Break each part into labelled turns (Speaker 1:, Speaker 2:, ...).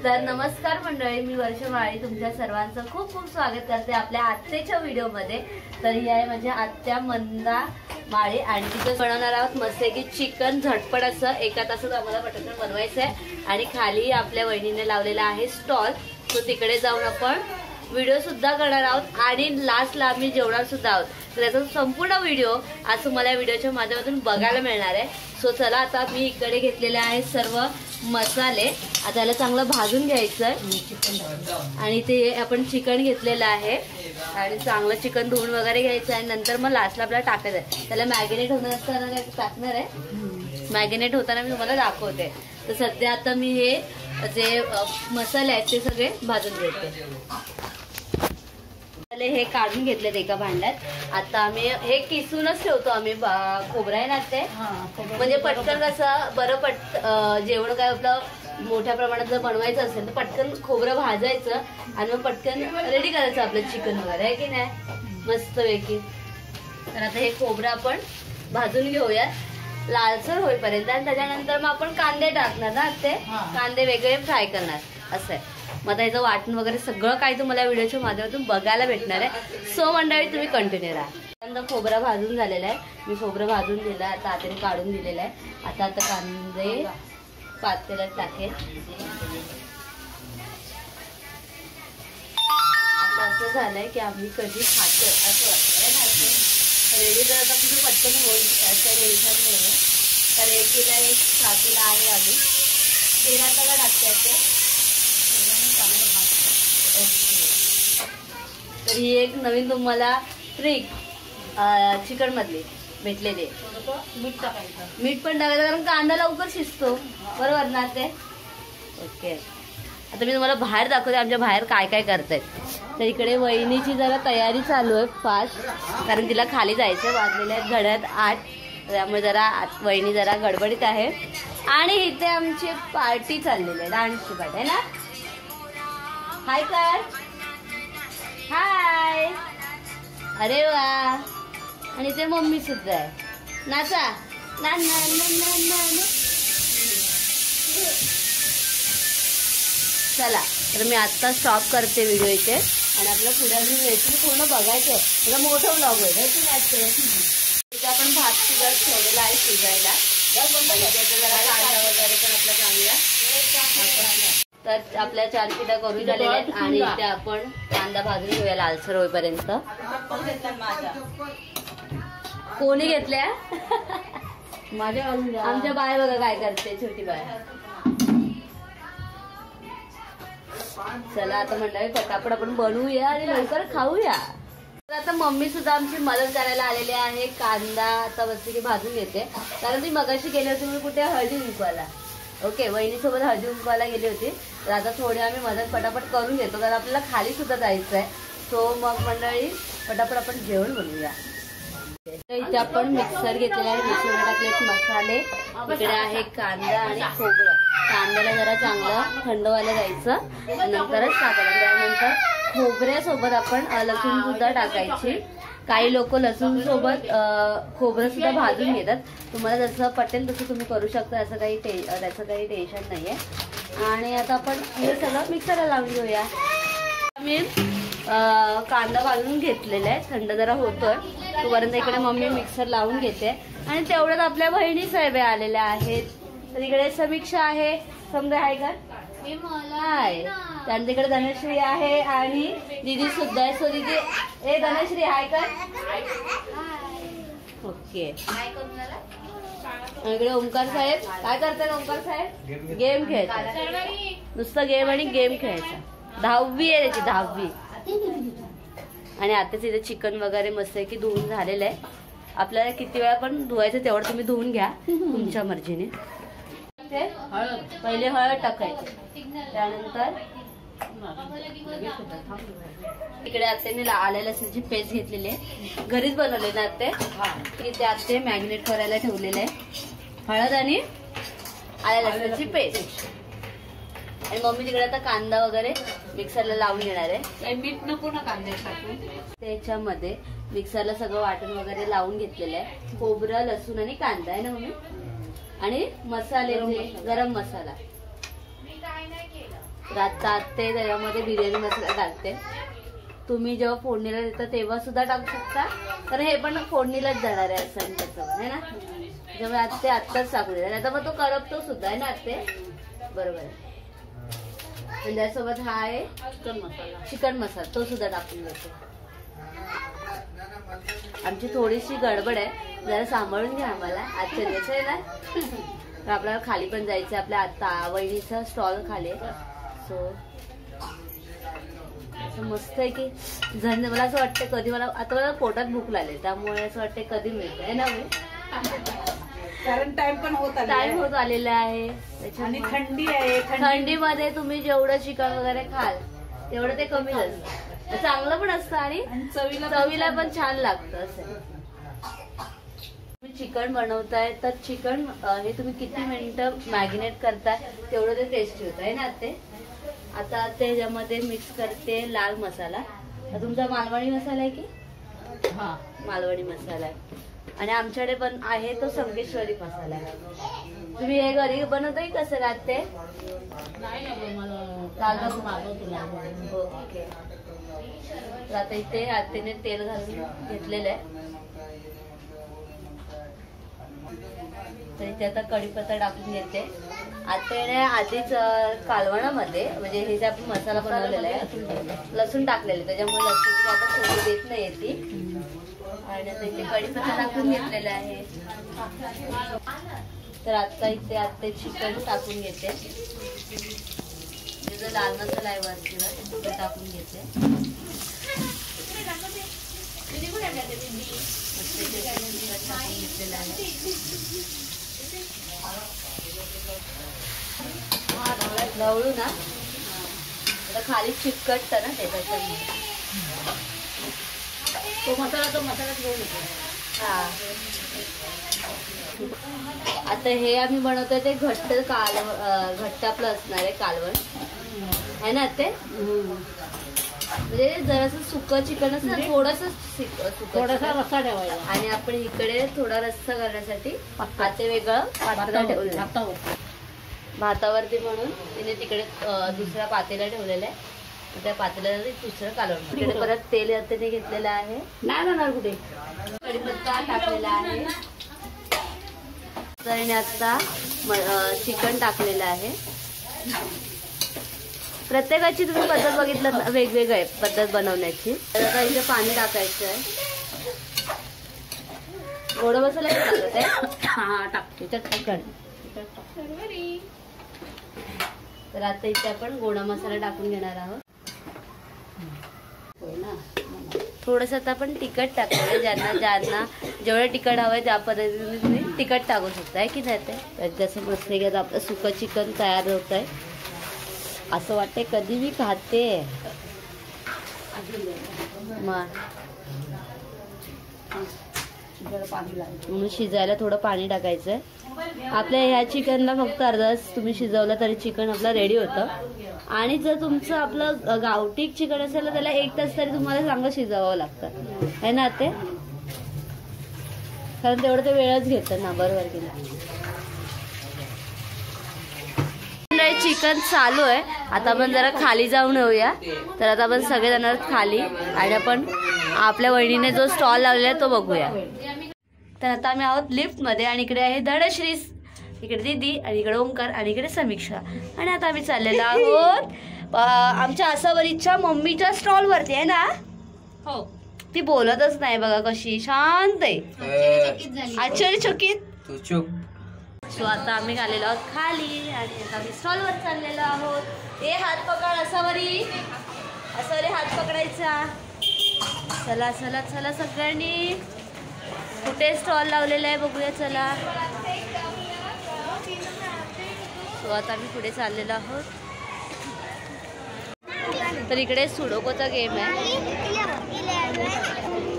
Speaker 1: तर नमस्कार मंडळी, मी वर्षा माळी तुमच्या सर्वांचं खूप खूप स्वागत करते आपल्या आत्तेच्या व्हिडिओमध्ये। तर ही आहे माझी आत्या मंदा माळी आणि तिथे बनवणार आहोत मस्त की चिकन झटपट असं 1 तासात आम्हाला पटकन बनवायचं आहे। आणि खाली आपल्या वहिनीने लावलेला आहे स्टॉल, तो तिकडे जाऊन आपण व्हिडिओ सुद्धा करणार आहोत आणि लास्टला आम्ही जेवणार सुद्धा आहोत। तर त्याचा संपूर्ण व्हिडिओ आज तुम्हाला या व्हिडिओच्या माध्यमातून बघायला मिळणार आहे। सो चला, आता मी इकडे घेतलेले आहे सर्व मसाले, आता त्याला चांगलं भाजून घ्यायचं आणि ते आपण चिकन घेतलेलं आहे आणि चांगलं चिकन धुवून वगैरे घ्यायचं आहे। नंतर मग लास्टला आपल्याला टाकायचं आहे, त्याला मॅरिनेट होणार असताना काय टाकणार आहे, मॅरिनेट होताना मी तुम्हाला दाखवते। तर सध्या आता मी हे जे मसाले आहेत ते सगळे भाजून घेते। हे काढून घेतलेत एका भांड्यात। आता आम्ही हे किसूनच ठेवतो आम्ही, खोबरं आहे ना ते, म्हणजे पटकन कसं बरं जेवण काय आपलं मोठ्या प्रमाणात जर बनवायचं असेल तर पटकन खोबरं भाजायचं आणि मग पटकन रेडी करायचं आपलं चिकन वगैरे, आहे की नाही, मस्त पैकी। तर आता हे खोबरं आपण भाजून घेऊयात लालसर होईपर्यंत आणि त्याच्यानंतर मग आपण कांदे टाकणार ना, ते कांदे वेगळे फ्राय करणार असं आहे। मग याचं वाटण वगैरे सगळं काही तुम्हाला व्हिडिओच्या माध्यमातून बघायला भेटणार आहे। सो मंडळी तुम्ही कंटिन्यू राहा। खोबरं भाजून झालेलं आहे, मी खोबरं भाजून दिलं, आता हाताने काढून दिलेलं आहे। आता कांदे पातेल्यात टाकेल। आता असं झालंय की आम्ही कधी खातो असं वाटतंय ना, असं रेडी जर आता तुम्ही पटकन होईल असं टेन्शन नाही। तर एकीला एक साथीला आहे अजून तेला सगळं टाकते असे। तर ही एक नवीन तुम्हाला ट्रिक चिकन मधली भेटलेली आहे। मीठ टाकायचं, मीठ पण टाकायचं कारण कांदा लवकर शिजतो, बरोबर ना ते। ओके, आता मी तुम्हाला बाहेर दाखवते आमच्या बाहेर काय काय करतायत। तर इकडे वहिनीची जरा तयारी चालू आहे फास्ट, कारण तिला खाली जायचं, वाजलेले आहेत घड्यात 8, त्यामुळे जरा वहिनी जरा गडबडीत आहे। आणि इथे आमची पार्टी चाललेली आहे, डान्सची पार्टी आहे ना। हाय कर, हाय, अरे वा, आणि ते मम्मी सुद्धा आहे, नाचा ना ना ना ना ना। चला, तर मी आता स्टॉप करते व्हिडिओ इथे आणि आपल्या पुढे रेसिपी पूर्ण बघायचं आहे, मला मोठं ब्लॉग होईल इथे आपण भात सुद्धा ठेवलेला आहे शिजायला, जरा कांदा वगैरे पण आपला चांगला। तर आपल्या 4 पिठा करून झालेल्या आहेत आणि इथे आपण कांदा भाजून घेऊया लालसर होईपर्यंत। कोणी घेतल्या माझ्या आमच्या बाय बघा काय करते, छोटी बाय। चला आता मंडळी पटापट आपण बनवूया आणि लवकर खाऊया। तर आता मम्मी सुद्धा आमची मदत करायला आलेली आहे। कांदा आता बसते की भाजून घेते, कारण ती मगाशी गेली होती मी कुठे हळदी कुंकवाला। ओके, वहिनीसोबत हळदी कुंकवाला गेली होती, तर आता थोडी आम्ही मदत पटापट करून घेतो कारण आपल्याला खाली सुद्धा जायचं आहे। सो मग मंडळी पटापट आपण जेवण बनवूया। इथे आपण मिक्सर घेतलेला आहे, मिक्सरला टाकलेत मसाले, इकडे आहे कांदा आणि खोबरं। कांद्याला जरा चांगलं थंड व्हायला द्यायचं, नंतरच टाकायचं। त्यानंतर खोबऱ्यासोबत आपण लसूण सुद्धा टाकायची। काही लोक लसूण सोबत खोबरं सुद्धा भाजून घेतात, तुम्हाला जसं पटेल तसं तुम्ही करू शकता, असं काही त्याचं काही टेन्शन नाहीये। आणि आता आपण हे सगळं मिक्सरला लावून घेऊया। मी कांदा भाजून घेतलेला आहे, थंड जरा होतोय तोपर्यंत इकडे मम्मी मिक्सर लावून घेते आणि तेवढ्यात आपल्या बहिणी साहेब आलेल्या आहेत। तर इकडे समीक्षा आहे, समजा आहे का, हाय, त्यानंतर इकडे धनश्री आहे आणि दीदी सुद्धा आहे। सो दीदी, ए धनश्री हाय का, ओके। इकडे ओंकार साहेब काय करतात, ओंकार साहेब गेम खेळतात, नुसतं गेम आणि गेम खेळायचा। 10वी आहे त्याची, 10वी। आणि आताच इथे चिकन वगैरे मस्त आहे की धुवून झालेलं आहे, आपल्याला किती वेळा पण धुवायचं तेवढं तुम्ही धुवून घ्या तुमच्या मर्जीने। पहिले हळद टाकायची, त्यानंतर इकडे आत्याने आल्या लसणाची पेस्ट घेतलेली आहे, घरीच बनवले ना आत्ते, इथे आत्ते मॅरिनेट करायला ठेवलेले आहे हळद आणि आल्या लसणाची पेस्ट। आणि मम्मी तिकडे आता कांदा वगैरे मिक्सरला लावून घेणार आहे।
Speaker 2: मीठ नको ना कांदे टाकून,
Speaker 1: त्याच्यामध्ये मिक्सरला सगळं वाटण वगैरे लावून घेतलेलं आहे, खोबरं लसूण आणि कांदा आहे ना मम्मी, आणि मसाले गरम मसाला, तर आता ते त्याच्यामध्ये बिर्याणी मसाला टाकते. तुम्ही जेव्हा फोडणीला देता तेव्हा सुद्धा टाकू शकता, तर हे पण फोडणीलाच जाणार आहे असं त्याचं आहे ना. त्यामुळे आता ते आत्ताच टाकू देणार, आता मग तो करपतो सुद्धा आहे ना ते. बरोबर आहे. आणि त्यासोबत हा आहे चिकन मसाला, तो सुद्धा टाकून देतो. आमची थोडीशी गडबड आहे, जरा सांभाळून घ्या आम्हाला. आजच्या दिवस आहे ना, तर आपल्याला खाली पण जायचं. आपल्या आता वहिनीचा स्टॉल खाली आहे. सो मस्त आहे की झंझ. मला असं वाटतं कधी मला आता मला पोटात भूक लागली, त्यामुळे असं वाटतं कधी मिळत आहे ना मी,
Speaker 2: कारण टाइम पण होत
Speaker 1: आलेला आहे.
Speaker 2: आणि थंडी आहे.
Speaker 1: थंडीमध्ये तुम्ही जेवढं चिकन वगैरे खाल तेवढं ते कमीच असतं. चांगलं पण असतं आणि चवीला पण छान लागतं. असं तुम्ही चिकन बनवताय तर चिकन हे तुम्ही किती मिनिटं मॅरिनेट करताय तेवढं ते टेस्टी होत आहे ना ते. आता त्याच्यामध्ये मिक्स करते लाल मसाला. तुमचा मालवणी मसाला आहे की? हा, मालवणी मसाला आहे. आणि आमच्याकडे पण आहे तो संकेश्वरी मसाला आहे. तुम्ही हे घरी बनवताय कसं राहते? ओके. आता इथे आतेने तेल घालून घेतलेलं आहे. तर इथे आता कढीपत्ता टाकून घेते. आतेने आधीच कालवणामध्ये म्हणजे हे जे आपण मसाला बनवलेला आहे लसूण टाकलेलं, त्याच्यामुळे लसूण आता थोडी देत नाही ती. आणि आता इथे कढीपत्ता टाकून घेतलेला आहे. तर आता इथे आते चिकन टाकून घेते. जो लाल मसाला आहे वरतीला तो टाकून घेते. घेतलेला आहे. लवळू ना आता खाली चिकटत ना त्याच्यामुळे तो मसाला घेऊन येतो. हा, आता हे आम्ही बनवतोय ते घट्ट आपलं असणार आहे कालवण आहे ना ते. म्हणजे जरासं सुकं चिकन असं थोडासा रस्सा ठेवायचा. आणि आपण इकडे थोडा रस्सा करण्यासाठी पाते वेगळं पातेलं ठेवलं भातावरती, म्हणून तिने तिकडे दुसऱ्या पातेला ठेवलेला आहे. त्या पातेल्याला दुसरं कालवण. तिकडे परत तेल त्याने घेतलेलं आहे. नाही कुठे कढीपत्ता टाकलेला आहे. तर आता चिकन टाकलेलं आहे. प्रत्येकाची तुम्ही पद्धत बघितलं वेगवेगळी आहे पद्धत बनवण्याची. तर आता इथे पाणी टाकायचं आहे. गोड मसाला टाकत आहे. हा टाकते चिकन. तर आता इथे आपण गोडा मसाला टाकून घेणार आहोत. थोडस आता आपण तिखट टाकूया. ज्यांना जेवढं तिखट हवंय त्या पद्धतीने तुम्ही तिखट टाकू शकताय की नाही. ते जसं मस्त की आता आपलं सुकं चिकन तयार होत आहे असं वाटतंय कधी मी खाते. म्हणून शिजायला थोडं पाणी टाकायचंय. आपल्या ह्या चिकनला फक्त अर्धा तास तुम्ही शिजवलं तरी चिकन आपलं रेडी होतं. आणि जर तुमचं आपलं गावठी चिकन असेल तर त्याला 1 तास तरी तुम्हाला चांगलं शिजवावं लागतं आहे ना ते. कारण तेवढं ते वेळच घेतं ना. बरोबर की नाही. चिकन चालू आहे. आता आपण जरा खाली जाऊन येऊया. तर आता आपण सगळे जाणार खाली आणि आपण आपल्या वहिनीने जो स्टॉल लावलेला आहे तो बघूया. तर आता आम्ही आहोत लिफ्ट मध्ये आणि इकडे आहे धडश्री, इकडे दीदी आणि इकडे ओंकार आणि इकडे समीक्षा. आणि आता आम्ही चाललेलो आहोत आमच्या आसावरीच्या मम्मीच्या स्टॉल वरती आहे ना. हो, ती बोलतच नाही बघा कशी शांत आहे. आश्चर्यचकित. सो आता आम्ही आलेलो आहोत खाली आणि आता आम्ही स्टॉलवर चाललेलो आहोत. ए हात पकड असावरी, असावरी हात पकडायचा. चला चला चला सगळ्यांनी. कुठे स्टॉल लावलेला आहे बघूया चला. सो आता आम्ही पुढे चाललेलो आहोत. तर इकडे सुडोकोचा गेम आहे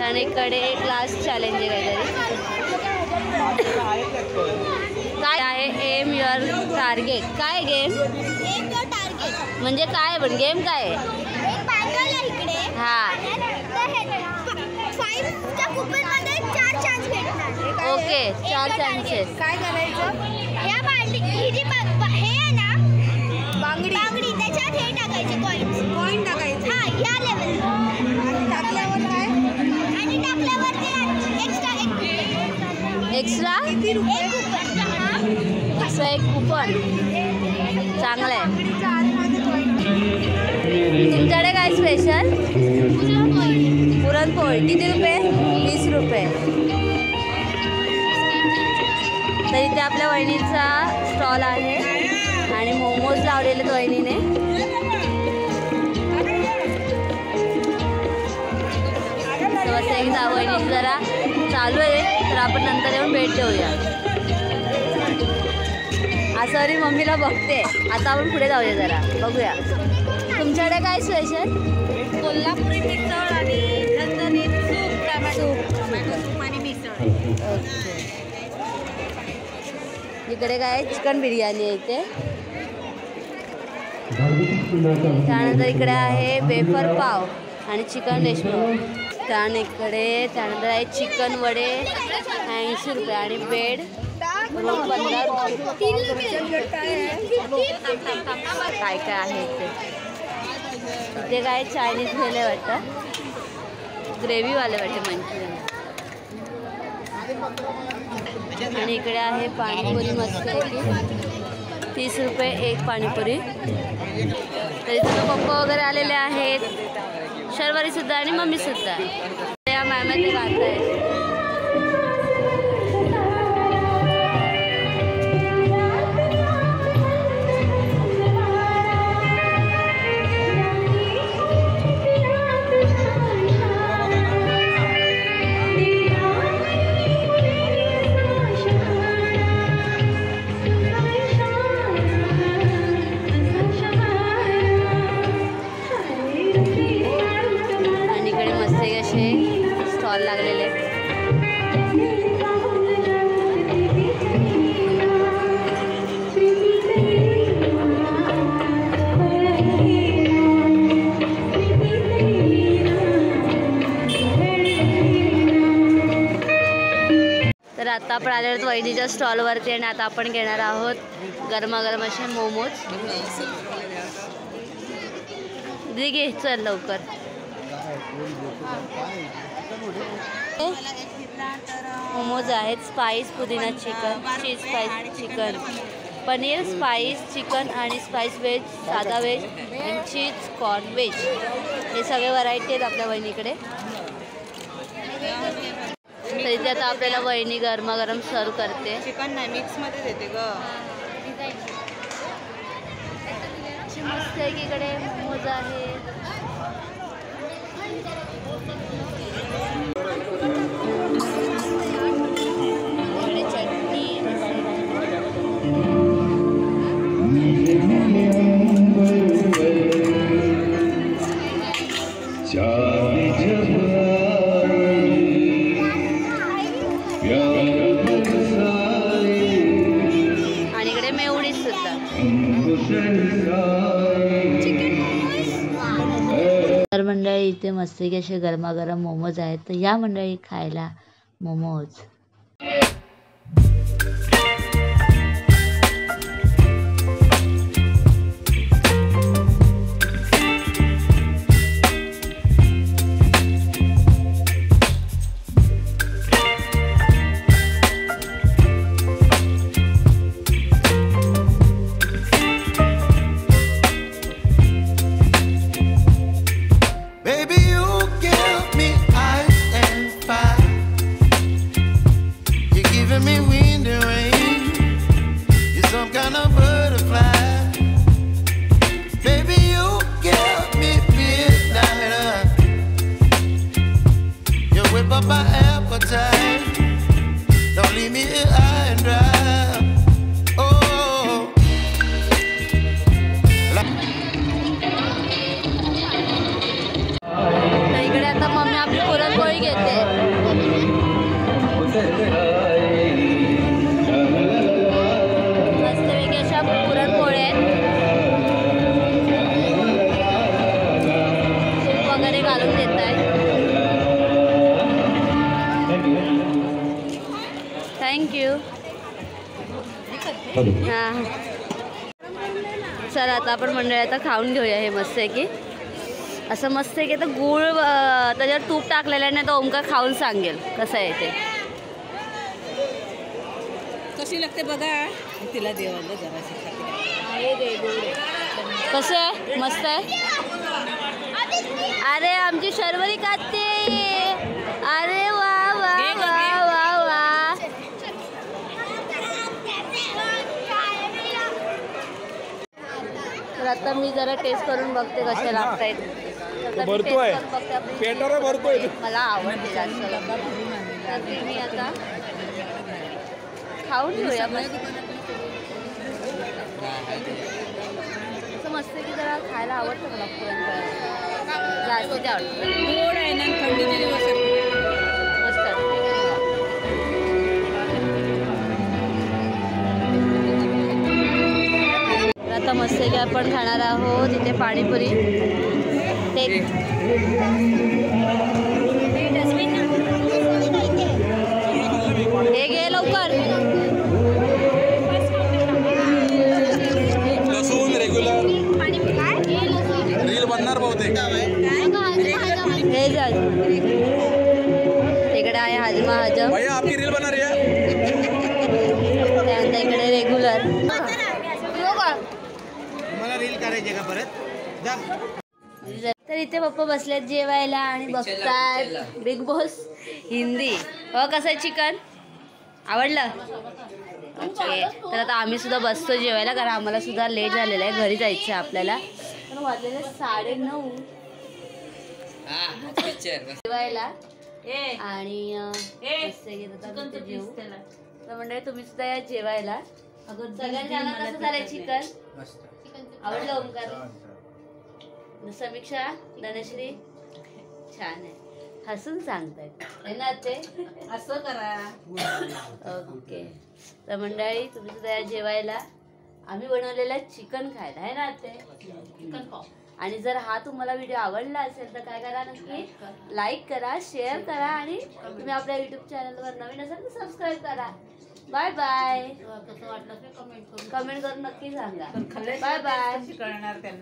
Speaker 1: आणि इकडे क्लास चॅलेंज आहे काहीतरी. काय आहे एम युअर टार्गेट? काय गेम म्हणजे काय पण गेम काय आहे? हा ओके 4 चान्सेस.
Speaker 3: काय करायचं? या बांगडी ही जी हे आहे ना बांगडी त्याच्यात हे
Speaker 1: पण चांगलं आहे. तुमच्याकडे काय स्पेशल? पुरणपोळी. किती रुपये? 20 रुपये. तर इथे आपल्या वहिनीचा स्टॉल आहे आणि मोमोज लावलेले वहिनीने. एकदा वहिनी जरा चालू आहे तर आपण नंतर येऊन भेट देऊया. असं मम्मीला बघते. आता आपण पुढे जाऊया जरा बघूया. तुमच्याकडे काय स्पेशल?
Speaker 2: कोल्हापुरी मिसळ आणि झणझणीत सूप, टोमॅटो सूप आणि मिसळ.
Speaker 1: इकडे काय चिकन बिर्याणी आहे इथे. त्यानंतर इकडे आहे वेफर पाव आणि चिकन देशपाव. त्यानंतर आहे चिकन वडे 80 रुपये आणि बेड रोल 15 रुपये. काय काय आहे इथे काय चायनीज भेले वाटतं, ग्रेव्हीवाले वाटते मंचुरियन. आणि इकडे आहे पाणीपुरी मस्त आहे 30 रुपये एक पाणीपुरी. तर इथे पप्पा वगैरे आलेले आहेत, शर्वरी सुद्धा आणि मम्मी सुद्धा. या मॅम ते गात आहे. लागलेले तर आता आपण आलेलो वहिनीच्या स्टॉलवरती आणि आता आपण घेणार आहोत गरमागरम असे मोमोज. घे चल लवकर. मोमोज आहेत spice pudina chicken, cheese spice chicken, paneer spice chicken आणि स्पाइस व्हेज, साधा व्हेज आणि चीज कॉर्न व्हेज. हे सगळे व्हरायटी आहेत आपल्या वहिनीकडे. तर इथे आता आपल्याला वहिनी गरमागरम सर्व करते.
Speaker 2: चिकन नाही मिक्समध्ये देते ग.
Speaker 1: मस्त आहे की इकडे मोमोज आहे. आणि इकडे मेवडी सुद्धा. तर मंडळी इथे मस्त असे गरमागरम मोमोज आहेत. तर या मंडळी खायला मोमोज. इकडे आता मम्मी आपली पुरणपोळी घेते. मस्तपैकी अशा पुरणपोळ्या आहेत. तूप वगैरे घालून देत आहेत. थँक्यू. हां चला आता आपण मंडळी आता खाऊन घेऊया. हे मस्त आहे की असं मस्त आहे की आता गूळ त्याच्यावर तूप टाकलेलं आहे ना. तो ओमकार खाऊन सांगेल कसं आहे ते.
Speaker 2: कशी लागते बघा. तिला देवाला जराशी
Speaker 1: कसं आहे? मस्त आहे. अरे आमची शर्वरी काते. अरे वा वा वा वा वा. तर आता मी जरा टेस्ट करून बघते कसे लागतायत.
Speaker 3: भरतोय पेटारा भरतोय.
Speaker 1: मला आवडते जास्त. तर मी आता खाऊन घेऊया. असं मस्त की जरा खायला आवडतं मला पुरणपोळ्या. जास्त आवडतं.
Speaker 2: गोड आहे ना थंडीचे दिवस
Speaker 1: मस्त. आता मस्त की आपण खाणार आहोत इथे पाणीपुरी. हे घे लवकर.
Speaker 3: रेग्युलर रील बनणार बहुतेक.
Speaker 1: हे जा. इकडे आहे हाजमा हजम.
Speaker 3: भैया आपकी रील बना रही है.
Speaker 1: त्यानंतर इकडे रेग्युलर.
Speaker 3: मला रील करायची का परत.
Speaker 1: तर इथे पप्पा बसलेत जेवायला आणि बघतात बिग बॉस हिंदी. हो कसं आहे चिकन? आवडलं? ओके. तर आता आम्ही सुद्धा बसतो जेवायला कारण आम्हाला सुद्धा लेट झालेलं आहे. घरी जायचं आहे आपल्याला. पण वाजलेले 9:30 जेवायला. आणि जेवू तर म्हणजे तुम्ही सुद्धा या जेवायला. सगळ्यांना कसं झालंय चिकन? आवडलं ओमकार? समीक्षा धनश्री छान आहे. हसून सांगतायत ना ते.
Speaker 2: असं करा.
Speaker 1: ओके. तर मंडळी तुम्ही सुद्धा या जेवायला. आम्ही बनवलेलं चिकन खायला आहे ना ते. चिकन खाऊ. आणि जर हा तुम्हाला व्हिडिओ आवडला असेल तर काय करा, नक्की लाईक करा, शेअर करा आणि तुम्ही आपल्या युट्यूब चॅनलवर नवीन असाल तर सबस्क्राईब करा. Bye bye.
Speaker 2: कसं वाटलं ते कमेंट
Speaker 1: कमेंट करून नक्की सांगा. Bye bye.
Speaker 2: कळणार त्यांना.